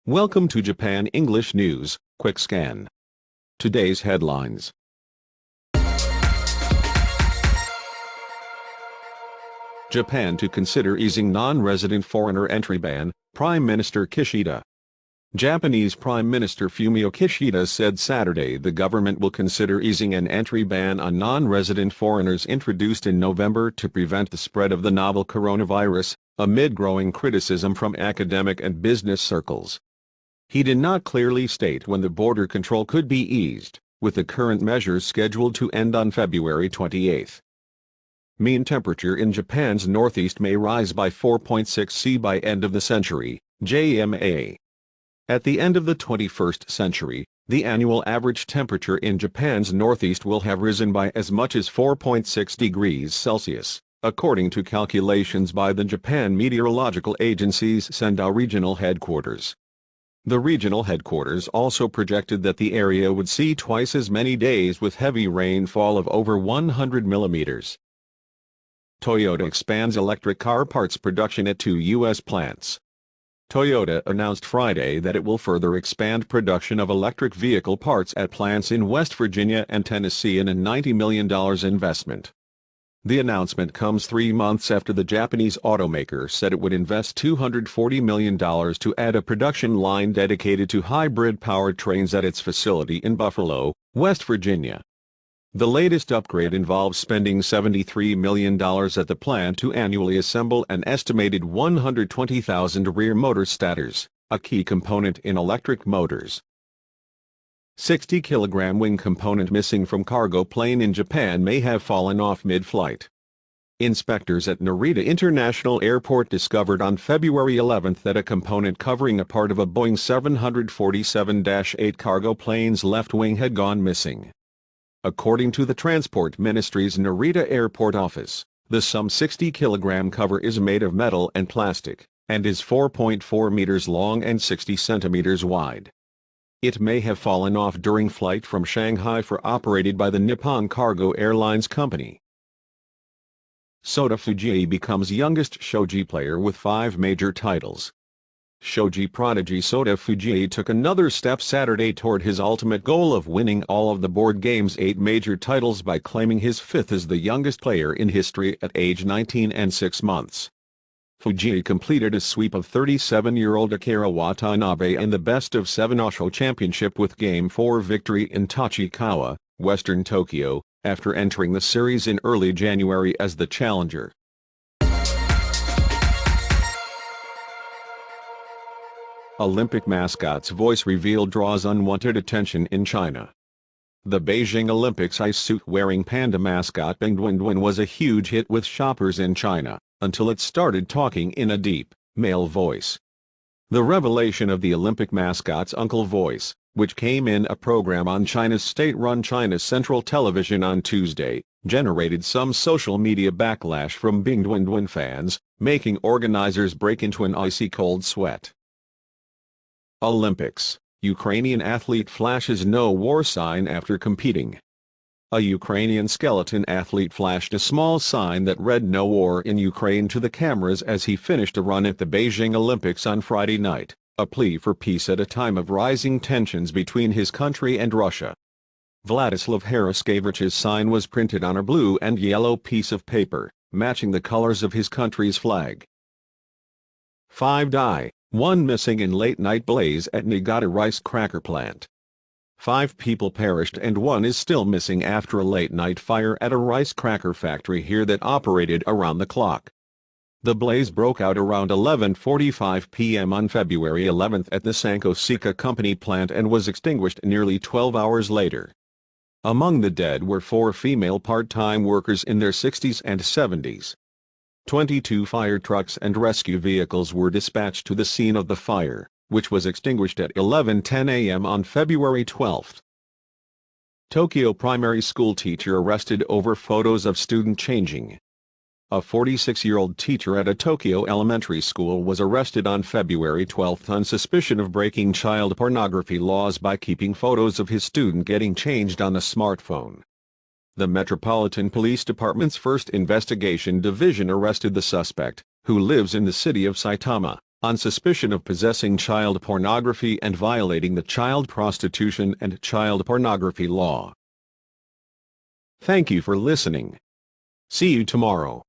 Welcome to Japan English News, Quick Scan. Today's headlines. Japan to consider easing non-resident foreigner entry ban, Prime Minister Kishida. Japanese Prime Minister Fumio Kishida said Saturday the government will consider easing an entry ban on non-resident foreigners introduced in November to prevent the spread of the novel coronavirus, amid growing criticism from academic and business circles. He did not clearly state when the border control could be eased, with the current measures scheduled to end on February 28. Mean temperature in Japan's northeast may rise by 4.6 C by end of the century, JMA. At the end of the 21st century, the annual average temperature in Japan's northeast will have risen by as much as 4.6 degrees Celsius, according to calculations by the Japan Meteorological Agency's Sendai regional headquarters. The regional headquarters also projected that the area would see twice as many days with heavy rainfall of over 100 millimeters. Toyota expands electric car parts production at 2 U.S. plants. Toyota announced Friday that it will further expand production of electric vehicle parts at plants in West Virginia and Tennessee in a $90 million investment. The announcement comes 3 months after the Japanese automaker said it would invest $240 million to add a production line dedicated to hybrid powertrains at its facility in Buffalo, West Virginia. The latest upgrade involves spending $73 million at the plant to annually assemble an estimated 120,000 rear motor stators, a key component in electric motors. 60-kilogram wing component missing from cargo plane in Japan may have fallen off mid-flight. Inspectors at Narita International Airport discovered on February 11 that a component covering a part of a Boeing 747-8 cargo plane's left wing had gone missing. According to the Transport Ministry's Narita Airport office, the some 60-kilogram cover is made of metal and plastic, and is 4.4 meters long and 60 centimeters wide. It may have fallen off during flight from Shanghai operated by the Nippon Cargo Airlines Company. Sota Fujii becomes youngest shogi player with 5 major titles. Shogi prodigy Sota Fujii took another step Saturday toward his ultimate goal of winning all of the board game's 8 major titles by claiming his 5th as the youngest player in history at age 19 and 6 months. Fujii completed a sweep of 37-year-old Akira Watanabe in the best-of-7 Osho Championship with Game 4 victory in Tachikawa, Western Tokyo, after entering the series in early January as the challenger. Olympic mascot's voice reveal draws unwanted attention in China. The Beijing Olympics ice suit-wearing panda mascot Bing Duan was a huge hit with shoppers in China, until it started talking in a deep, male voice. The revelation of the Olympic mascot's uncle voice, which came in a program on China's state-run China Central Television on Tuesday, generated some social media backlash from Bing Duan fans, making organizers break into an icy cold sweat. Olympics. Ukrainian athlete flashes no war sign after competing. A Ukrainian skeleton athlete flashed a small sign that read "No War in Ukraine" to the cameras as he finished a run at the Beijing Olympics on Friday night, a plea for peace at a time of rising tensions between his country and Russia. Vladislav Haraskavich's sign was printed on a blue and yellow piece of paper, matching the colors of his country's flag. 5 die, 1 missing in late-night blaze at Niigata rice cracker plant. 5 people perished and 1 is still missing after a late-night fire at a rice cracker factory here that operated around the clock. The blaze broke out around 11:45 p.m. on February 11 at the Sanko Sika Company plant and was extinguished nearly 12 hours later. Among the dead were 4 female part-time workers in their 60s and 70s. 22 fire trucks and rescue vehicles were dispatched to the scene of the fire, which was extinguished at 11:10 a.m. on February 12. Tokyo primary school teacher arrested over photos of student changing. A 46-year-old teacher at a Tokyo elementary school was arrested on February 12 on suspicion of breaking child pornography laws by keeping photos of his student getting changed on a smartphone. The Metropolitan Police Department's First Investigation Division arrested the suspect, who lives in the city of Saitama, on suspicion of possessing child pornography and violating the child prostitution and child pornography law. Thank you for listening. See you tomorrow.